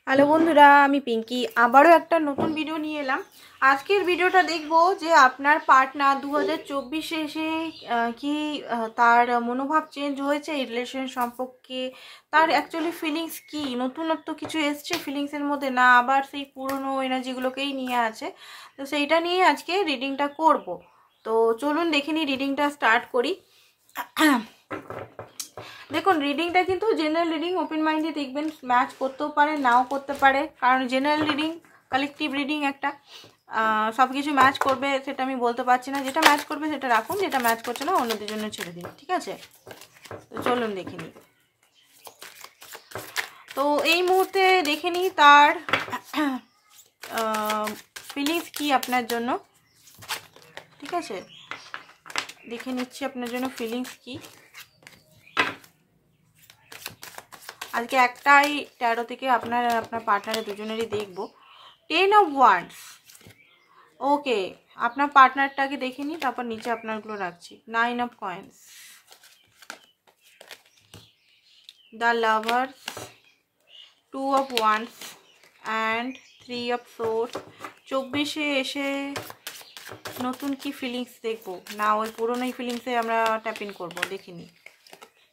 Hello বন্ধুরা, আমি পিঙ্কি আবারও একটা নতুন ভিডিও নিয়ে এলাম। আজকের ভিডিওটা দেখব যে আপনার পার্টনার 2024-এ এসে কি তার মনোভাব চেঞ্জ হয়েছে এই রিলেশন সম্পর্কে, তার অ্যাকচুয়ালি ফিলিংস কি, নতুনত্ব কিছু এসছে ফিলিংসের মধ্যে, না আবার সেই পুরনো এনার্জিগুলোকেই নিয়ে আছে। তো সেইটা নিয়ে আজকে রিডিংটা করব। তো চলুন দেখে নিই, রিডিংটা স্টার্ট করি। দেখুন, রিডিংটা কিন্তু জেনারেল রিডিং, ওপেন মাইন্ডে দেখবেন, ম্যাচ করতেও পারে নাও করতে পারে, কারণ জেনারেল রিডিং কালেকটিভ রিডিং একটা, সব কিছু ম্যাচ করবে সেটা আমি বলতে পারছি না। যেটা ম্যাচ করবে সেটা রাখুন, যেটা ম্যাচ করছে না অন্যদের জন্য ছেড়ে দিন, ঠিক আছে? তো চলুন দেখে নিই। তো এই মুহূর্তে দেখে নিই তার ফিলিংস কি আপনার জন্য, ঠিক আছে? দেখে নিচ্ছি আপনার জন্য ফিলিংস কি। আজকে একটাই ট্যারো থেকে আপনার আর আপনার পার্টনারের দুজনেরই দেখব। 10 অফ ওয়ান্ডস। ওকে, আপনার পার্টনারটাকে দেখে নিই, তারপর নিচে আপনারগুলো রাখছি। 9 of coins, the lovers, 2 of wands and 3 of swords. 24-এ এসে নতুন কি ফিলিংস দেখবো, না ওই পুরোনোই ফিলিংসে আমরা ট্যাপ ইন করবো, দেখে নিই।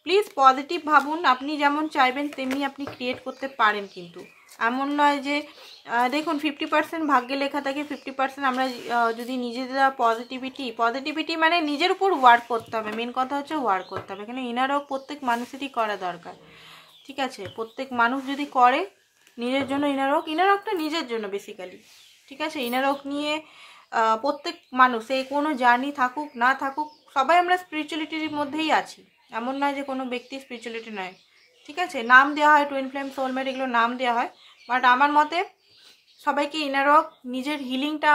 প্লিজ পজিটিভ ভাবুন, আপনি যেমন চাইবেন তেমনি আপনি ক্রিয়েট করতে পারেন, কিন্তু এমন নয় যে দেখুন 50% ভাগ্যে লেখা থাকে, 50% আমরা যদি নিজেরা পজিটিভিটি মানে নিজের উপর ওয়ার্ক করতে হবে। মেন কথা হচ্ছে ওয়ার্ক করতে হবে। এখানে ইনার ওয়ার্ক প্রত্যেক মানুষেরই করা দরকার, ঠিক আছে? প্রত্যেক মানুষ যদি করে নিজের জন্য ইনার ওয়ার্কটা নিজের জন্য বেসিক্যালি, ঠিক আছে? ইনার ওয়ার্ক নিয়ে প্রত্যেক মানুষ, এই কোনো জার্নি থাকুক না থাকুক, সবাই আমরা স্পিরিচুয়ালিটির মধ্যেই আছি। এমন নয় যে কোনো ব্যক্তি স্পিরিচুয়ালিটি নয়, ঠিক আছে? নাম দেওয়া হয় টুইন ফ্লেম, সোলমেট, এগুলো নাম দেওয়া হয়, বাট আমার মতে সবাইকে ইনার ওয়ার্ক, নিজের হিলিংটা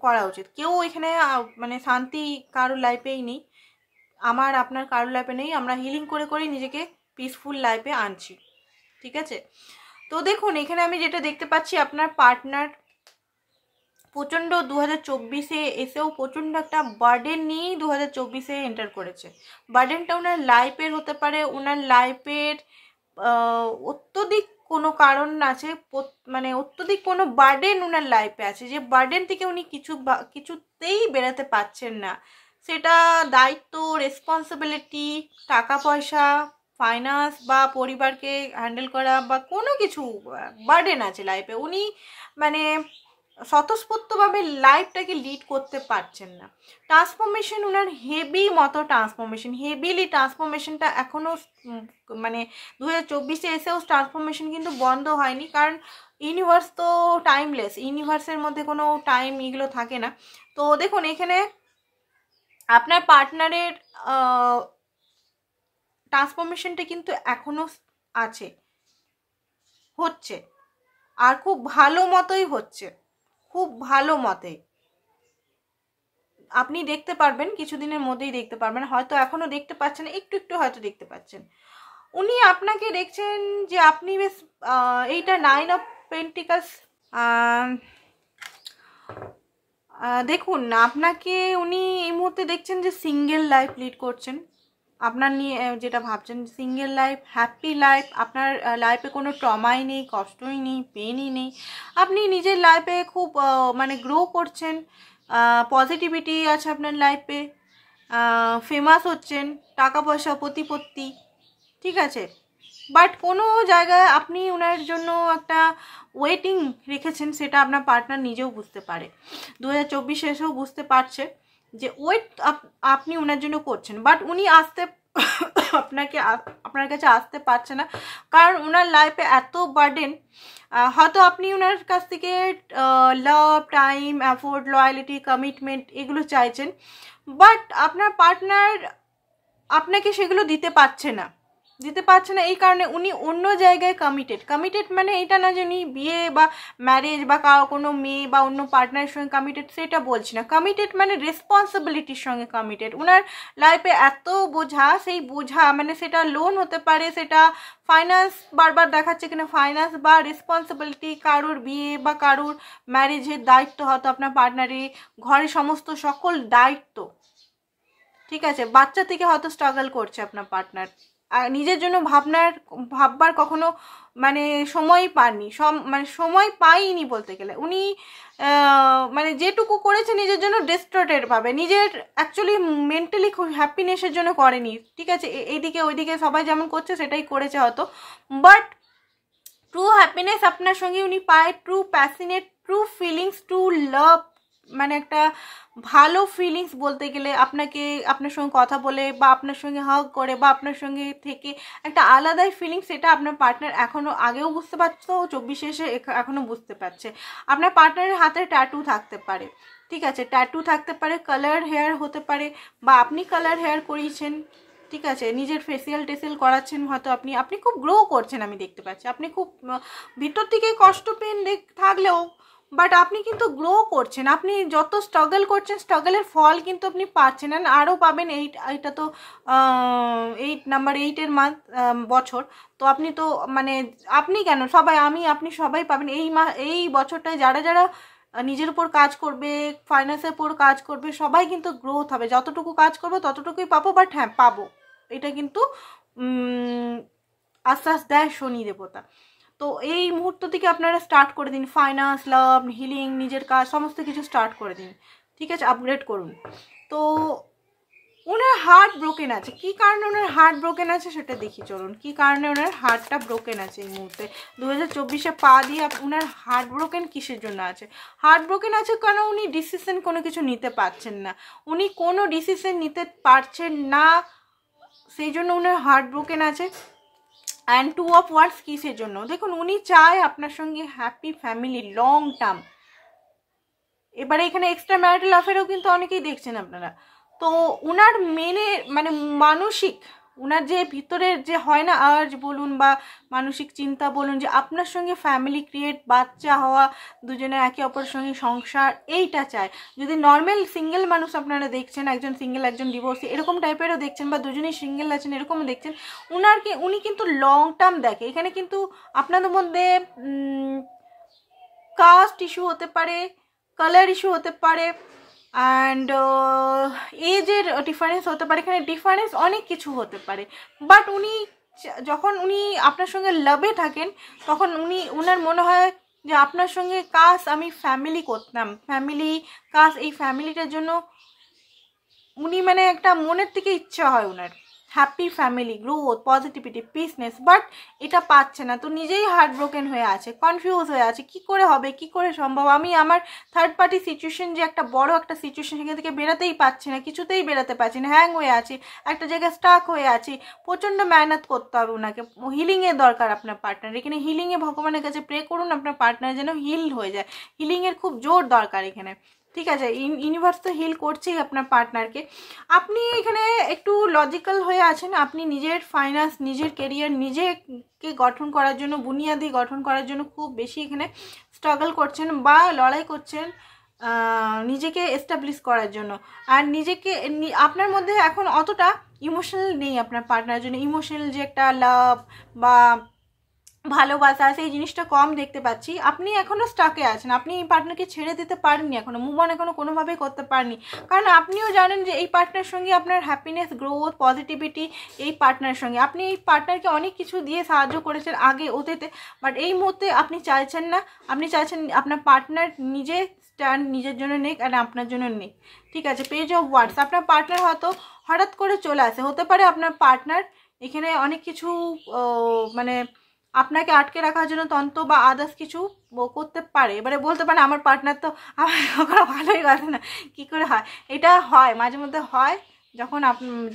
করা উচিত। কেউ এখানে মানে শান্তি কারোর লাইফেই নেই, আমার আপনার কারোর লাইফে নেই। আমরা হিলিং করে করেই নিজেকে পিসফুল লাইফে আনছি, ঠিক আছে? তো দেখুন, এখানে আমি যেটা দেখতে পাচ্ছি, আপনার পার্টনার প্রচণ্ড 2024-এ এসেও প্রচণ্ড একটা বার্ডেন নিয়েই 2024-এ এন্টার করেছে। বার্ডেনটা ওনার লাইফের হতে পারে, ওনার লাইফের অত্যধিক কোনো কারণ আছে, মানে অত্যধিক কোনো বার্ডেন ওনার লাইফে আছে, যে বার্ডেন থেকে উনি কিছুতেই বেরোতে পারছেন না। সেটা দায়িত্ব, রেসপন্সিবিলিটি, টাকা পয়সা, ফাইন্যান্স বা পরিবারকে হ্যান্ডেল করা, বা কোনো কিছু বার্ডেন আছে লাইফে। উনি মানে স্বতঃস্ফূর্তভাবে লাইফটাকে লিড করতে পারছেন না। ট্রান্সফরমেশন ওনার হেভি মতো হেভিলি ট্রান্সফরমেশনটা এখনও মানে 2024-এ এসেও ট্রান্সফরমেশন কিন্তু বন্ধ হয়নি, কারণ ইউনিভার্স তো টাইমলেস, ইউনিভার্সের মধ্যে কোনো টাইম এগুলো থাকে না। তো দেখুন, এখানে আপনার পার্টনারের ট্রান্সফরমেশনটা কিন্তু এখনও আছে, হচ্ছে, আর খুব ভালো মতোই হচ্ছে, খুব ভালো মতে আপনি দেখতে পারবেন, কিছুদিনের মধ্যেই দেখতে পারবেন। হয়তো এখনও দেখতে পাচ্ছেন, একটু একটু হয়তো দেখতে পাচ্ছেন। উনি আপনাকে দেখছেন যে আপনি বেশ এইটা 9 অফ পেন্টিকালস। দেখুন, আপনাকে উনি এই মুহূর্তে দেখছেন যে সিঙ্গেল লাইফ লিড করছেন। আপনার নিয়ে যেটা ভাবছেন, সিঙ্গেল লাইফ, হ্যাপি লাইফ, আপনার লাইফে কোনো ট্রমাই নেই, কষ্টই নেই, পেনই নেই। আপনি নিজের লাইফে খুব মানে গ্রো করছেন, পজিটিভিটি আছে আপনার লাইফে, ফেমাস হচ্ছেন, টাকা পয়সা, প্রতিপত্তি, ঠিক আছে? বাট কোনো জায়গায় আপনি ওনার জন্য একটা ওয়েটিং রেখেছেন, সেটা আপনার পার্টনার নিজেও বুঝতে পারে। 2024 এসেও বুঝতে পারছে যে ওয়েট আপনি ওনার জন্য করছেন, বাট উনি আপনার কাছে আসতে পারছে না, কারণ ওনার লাইফে এত বার্ডেন। হয়তো আপনি ওনার কাছ থেকে লাভ, টাইম, এফোর্ট, লয়ালিটি, কমিটমেন্ট এগুলো চাইছেন, বাট আপনার পার্টনার আপনাকে সেগুলো দিতে পারছে না। এই কারণে উনি অন্য জায়গায় কমিটেড মানে এটা না যে উনি বিয়ে বা ম্যারেজ বা কোনো মেয়ে বা অন্য পার্টনারের সঙ্গে কমিটেড, সেটা বলছি না। কমিটেড মানে রেসপন্সিবিলিটির সঙ্গে কমিটেড। ওনার লাইফে এত বোঝা, সেই বোঝা মানে সেটা লোন হতে পারে, সেটা ফাইন্যান্স, বারবার দেখাচ্ছে কিনা ফাইন্যান্স বা রেসপন্সিবিলিটি, কারোর বিয়ে বা কারোর ম্যারেজের দায়িত্ব, হয়তো আপনার পার্টনারের ঘরের সমস্ত সকল দায়িত্ব, ঠিক আছে? বাচ্চা থেকে হয়তো স্ট্রাগল করছে আপনার পার্টনার, নিজের জন্য ভাববার কখনো মানে সময় পাননি, মানে সময় পাইনি বলতে গেলে। উনি মানে যেটুকু করেছে নিজের জন্য ডিস্ট্রেটেড ভাবে, নিজের অ্যাকচুয়ালি মেন্টালি খুব হ্যাপিনেসের জন্য করেনি, ঠিক আছে। এইদিকে ওইদিকে সবাই যেমন করছে সেটাই করেছে হয়তো, বাট ট্রু হ্যাপিনেস আপনার সঙ্গে উনি পায়, true passionate, true feelings, true love, মানে একটা ভালো ফিলিংস বলতে গেলে আপনার সঙ্গে কথা বলে বা আপনার সঙ্গে হাগ করে বা আপনার সঙ্গে থেকে একটা আলাদাই ফিলিংস, সেটা আপনার পার্টনার এখনও আগেও বুঝতে পারতো, 24 এসে এখনও বুঝতে পারছে। আপনার পার্টনারের হাতে ট্যাটু থাকতে পারে, ঠিক আছে, ট্যাটু থাকতে পারে, কালার হেয়ার হতে পারে, বা আপনি কালার হেয়ার করিয়েছেন, ঠিক আছে, নিজের ফেসিয়াল টেসিয়াল করাচ্ছেন হয়তো, আপনি খুব গ্রো করছেন, আমি দেখতে পাচ্ছি। আপনি খুব ভিতর থেকে কষ্ট পেন থাকলেও, বাট আপনি কিন্তু গ্রো করছেন। আপনি যত স্ট্রাগল করছেন, স্ট্রাগলের ফল কিন্তু আপনি পাচ্ছেন, অ্যান্ড আরও পাবেন। এইটা তো 8 বছর, তো আপনি তো মানে আপনি কেন সবাই, আপনি সবাই পাবেন এই বছরটায়। যারা নিজের উপর কাজ করবে, ফাইন্যান্সের উপর কাজ করবে, সবাই কিন্তু গ্রোথ হবে। যতটুকু কাজ করবো ততটুকুই পাবো, বাট হ্যাঁ পাবো, এটা কিন্তু আশ্বাস দেয় শনি দেবতা। তো এই মুহূর্ত থেকে আপনারা স্টার্ট করে দিন, ফাইন্যান্স, লাভ, হিলিং, নিজের কাজ সমস্ত কিছু স্টার্ট করে দিন, ঠিক আছে, আপগ্রেড করুন। তো ওনার হার্ট ব্রোকেন আছে, কী কারণে ওনার হার্ট ব্রোকেন আছে সেটা দেখি চলুন। কী কারণে ওনার হার্টটা ব্রোকেন আছে এই মুহূর্তে 2024-এ পা দিয়ে ওনার হার্ট ব্রোকেন কিসের জন্য আছে? হার্ট ব্রোকেন আছে কারণ উনি ডিসিশন কোনো কিছু নিতে পারছেন না, উনি কোনো ডিসিশন নিতে পারছেন না, সেই জন্য ওনার হার্ট ব্রোকেন আছে। অ্যান্ড 2 অফ ওয়ান্ডস কিসের জন্য? দেখুন, উনি চায় আপনার সঙ্গে হ্যাপি ফ্যামিলি, লং টার্ম। এবারে এখানে এক্সট্রা ম্যারিটাল অ্যাফেয়ারও কিন্তু অনেকেই দেখছেন আপনারা। তো উনার মানে মানসিক, উনার যে ভিতরের যে হয় না আর্জ বলুন বা মানসিক চিন্তা বলুন, যে আপনার সঙ্গে ফ্যামিলি ক্রিয়েট, বাচ্চা হওয়া, দুজনে একে অপরের সঙ্গে সংসার, এইটা চায়। যদি নর্মাল সিঙ্গেল মানুষ আপনারা দেখছেন, একজন সিঙ্গেল একজন ডিভোর্সি এরকম টাইপেরও দেখছেন, বা দুজনেই সিঙ্গেল আছেন এরকমও দেখছেন, উনি কিন্তু লং টার্ম দেখে। এখানে কিন্তু আপনাদের মধ্যে কাস্ট ইস্যু হতে পারে, কালার ইস্যু হতে পারে, অ্যান্ড এজের ডিফারেন্স হতে পারে, এখানে ডিফারেন্স অনেক কিছু হতে পারে। বাট যখন উনি আপনার সঙ্গে লাভে থাকেন, তখন উনার মনে হয় যে আপনার সঙ্গে কাজ আমি ফ্যামিলি করতাম, এই ফ্যামিলিটার জন্য উনি মানে একটা মনের থেকে ইচ্ছা হয় উনার happy family, growth, positivity, peaceness, but এটা পাচ্ছে না। তো নিজেই হার্ট ব্রোকেন হয়ে আছে, কনফিউজ হয়ে আছে, কি করে হবে, কি করে সম্ভব। আমি আমার থার্ড পার্টি সিচুয়েশন, যে একটা বড় একটা সিচুয়েশন, সেখান থেকে বেরোতেই পারছি না, কিছুতেই বেরোতে পারছি না, হ্যাং হয়ে আছি, একটা জায়গায় স্টাক হয়ে আছি। প্রচণ্ড মেহনত করতে হবে ওনাকে, হিলিংয়ের দরকার আপনার পার্টনার। এখানে হিলিংয়ে ভগবানের কাছে প্রে করুন আপনার পার্টনার যেন হিল হয়ে যায়, হিলিংয়ের খুব জোর দরকার এখানে, ঠিক আছে। ইউনিভার্স তো হিল করছেই আপনার পার্টনারকে। আপনি এখানে একটু লজিক্যাল হয়ে আছেন, আপনি নিজের ফাইন্যান্স, নিজের কেরিয়ার, নিজেকে গঠন করার জন্য, বুনিয়াদি গঠন করার জন্য খুব বেশি এখানে স্ট্রাগল করছেন বা লড়াই করছেন নিজেকে এস্টাবলিশ করার জন্য। আর আপনার মধ্যে এখন অতটা ইমোশনাল নেই আপনার পার্টনারের জন্য, ইমোশনাল যে একটা লাভ বা ভালোবাসা, সেই জিনিসটা কম দেখতে পাচ্ছি। আপনি এখনও স্টাকে আছেন, আপনি এই পার্টনারকে ছেড়ে দিতে পারেননি, এখনও মুভ অন এখনও কোনোভাবেই করতে পারেননি। কারণ আপনিও জানেন যে এই পার্টনার সঙ্গে আপনার হ্যাপিনেস, গ্রোথ, পজিটিভিটি, এই পার্টনারের সঙ্গে আপনি এই পার্টনারকে অনেক কিছু দিয়ে সাহায্য করেছেন আগে অতীতে, বাট এই মুহূর্তে আপনি চাইছেন না। আপনি চাইছেন আপনার পার্টনার নিজে স্ট্যান্ড নিজের জন্য নেক আর আপনার জন্য নেক, ঠিক আছে। পেজ অফ ওয়ান্ডস, আপনার পার্টনার হয়তো হঠাৎ করে চলে আসে, হতে পারে আপনার পার্টনার এখানে অনেক কিছু মানে আপনাকে আটকে রাখার জন্য তন্ত্র বা আদার্স কিছু করতে পারে। এবারে বলতে পারে আমার পার্টনার তো আমার কখনো ভালোই বাসে না, কী করে হয়? এটা হয়, মাঝে মধ্যে হয়,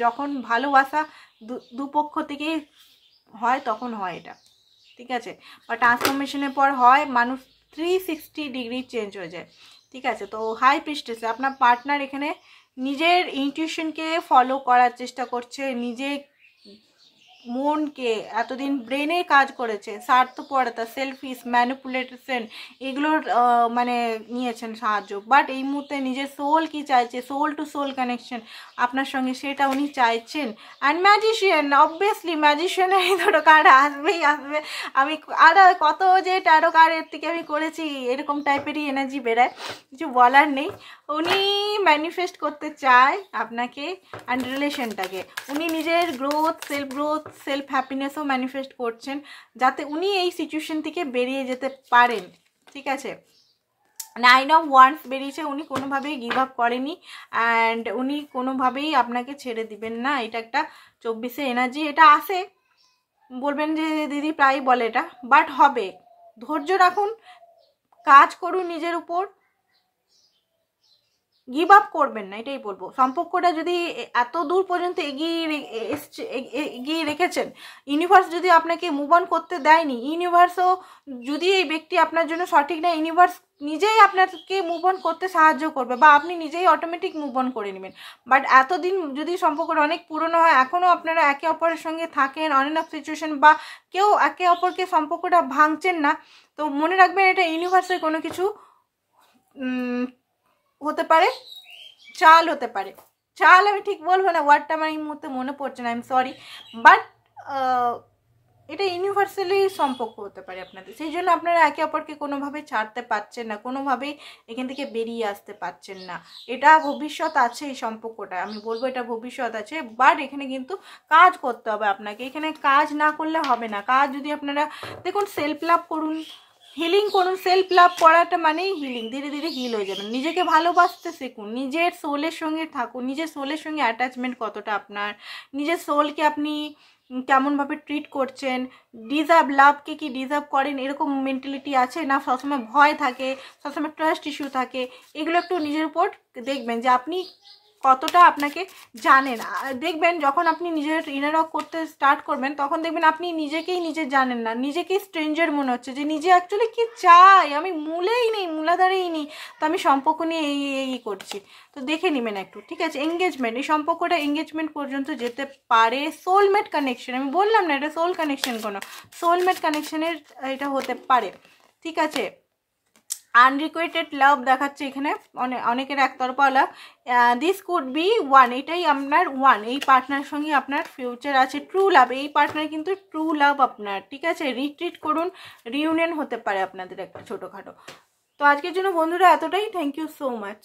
যখন ভালোবাসা দুপক্ষ থেকেই হয় তখন হয় এটা, ঠিক আছে। বা ট্রান্সফরমেশনের পর হয়, মানুষ 360 ডিগ্রি চেঞ্জ হয়ে যায়, ঠিক আছে। তো হাই প্রিস্টেসে আপনার পার্টনার এখানে নিজের ইনটিউশনকে ফলো করার চেষ্টা করছে, নিজে মনকে এতদিন ব্রেনে কাজ করেছে, স্বার্থপরতা, সেলফিশ, ম্যানিপুলেশন, এগুলোর মানে নিয়েছেন সাহায্য। বাট এই মুহূর্তে নিজের সোল কি চাইছে, সোল টু সোল কানেকশন আপনার সঙ্গে, সেটা উনি চাইছেন। অ্যান্ড ম্যাজিশিয়ান, অবভিয়াসলি ম্যাজিশিয়ানের এই দুটো কার্ড আসবেই আসবে। আমি আর কত যে ট্যারো কার্ডের থেকে আমি করেছি, এরকম টাইপেরই এনার্জি বেরায়, কিছু বলার নেই। উনি ম্যানিফেস্ট করতে চায় আপনাকে অ্যান্ড রিলেশনটাকে, উনি নিজের গ্রোথ, সেলফ গ্রোথ, সেলফ হ্যাপিনেসও ম্যানিফেস্ট করছেন যাতে উনি এই সিচুয়েশন থেকে বেরিয়ে যেতে পারেন। ঠিক আছে, 9 অফ ওয়ান্ডস বেরিয়েছে, উনি কোনোভাবেই গিভ আপ করেনি অ্যান্ড উনি কোনোভাবেই আপনাকে ছেড়ে দিবেন না। এটা একটা 24-এ এনার্জি, এটা আসে, বলবেন যে দিদি প্রায় বলে এটা, বাট হবে। ধৈর্য রাখুন, কাজ করুন নিজের উপর, গিভ আপ করবেন না, এটাই বলবো। সম্পর্কটা যদি এত দূর পর্যন্ত এগিয়ে রেখেছেন, ইউনিভার্স যদি আপনাকে মুভ অন করতে দেয়নি, ইউনিভার্সও যদি এই ব্যক্তি আপনার জন্য সঠিক না, ইউনিভার্স নিজেই আপনাকে মুভ অন করতে সাহায্য করবে বা আপনি নিজেই অটোমেটিক মুভ অন করে নেবেন। বাট এতদিন যদি সম্পর্কটা অনেক পুরনো হয়, এখনও আপনারা একে অপরের সঙ্গে থাকেন, অন অ্যান্ড অফ সিচুয়েশন, বা কেউ একে অপরকে সম্পর্কটা ভাঙছেন না, তো মনে রাখবেন এটা ইউনিভার্সের কোনো কিছু হতে পারে, চাল হতে পারে। চাল আমি ঠিক বলবো না, ওয়ার্ডটা আমার এই মুহূর্তে মনে পড়ছে না, আই এম সরি, বাট এটা ইউনিভার্সালি সম্পর্ক হতে পারে আপনাদের। সেই জন্য আপনারা একে অপরকে কোনোভাবে ছাড়তে পারছেন না, কোনোভাবেই এখান থেকে বেরিয়ে আসতে পারছেন না। এটা ভবিষ্যৎ আছে, এই সম্পর্কটা আমি বলবো এটা ভবিষ্যৎ আছে, বাট এখানে কিন্তু কাজ করতে হবে আপনাকে। এখানে কাজ না করলে হবে না। কাজ যদি আপনারা দেখুন, সেলফ লাভ করুন, হিলিং করুন। সেলফ লাভ করাটা মানেই হিলিং, ধীরে ধীরে হিল হয়ে যাবেন। নিজেকে ভালোবাসতে শিখুন, নিজের সোলের সঙ্গে থাকুন, নিজের সোলের সঙ্গে অ্যাটাচমেন্ট কতটা আপনার, নিজের সোলকে আপনি কেমনভাবে ট্রিট করছেন, ডিজার্ভ, লাভকে কি ডিজার্ভ করেন, এরকম মেন্টালিটি আছে না, সবসময় ভয় থাকে, সবসময় ট্রাস্ট ইস্যু থাকে, এগুলো একটু নিজের উপর দেখবেন যে আপনি কতটা আপনাকে জানেন। দেখবেন যখন আপনি নিজের ইনার ওয়ার্ক করতে স্টার্ট করবেন, তখন দেখবেন আপনি নিজেকেই নিজে জানেন না, নিজেকেই স্ট্রেঞ্জার মনে হচ্ছে, যে নিজে অ্যাকচুয়ালি কি চাই, আমি মূলেই নেই, মূলাধারেই নেই, তো আমি সম্পর্ক নিয়ে এই করছি। তো দেখে নেবেন একটু, ঠিক আছে। এঙ্গেজমেন্ট, এই সম্পর্কটা এঙ্গেজমেন্ট পর্যন্ত যেতে পারে। সোলমেট কানেকশন, আমি বললাম না এটা সোল কানেকশন, কোনো সোলমেট কানেকশনের এটা হতে পারে, ঠিক আছে। আনরিকোয়েটেড লাভ দেখাচ্ছে এখানে, অনেকের একতরফা লাভ। দিস কুড বি ওয়ান, এটাই আপনার ওয়ান, এই পার্টনারের সঙ্গে আপনার ফিউচার আছে। ট্রু লাভ, এই পার্টনার কিন্তু ট্রু লাভ আপনার, ঠিক আছে। রিট্রিট করুন, রিউনিয়ন হতে পারে আপনাদের একটা ছোটোখাটো। তো আজকের জন্য বন্ধুরা এতটাই, থ্যাংক ইউ সো মাচ।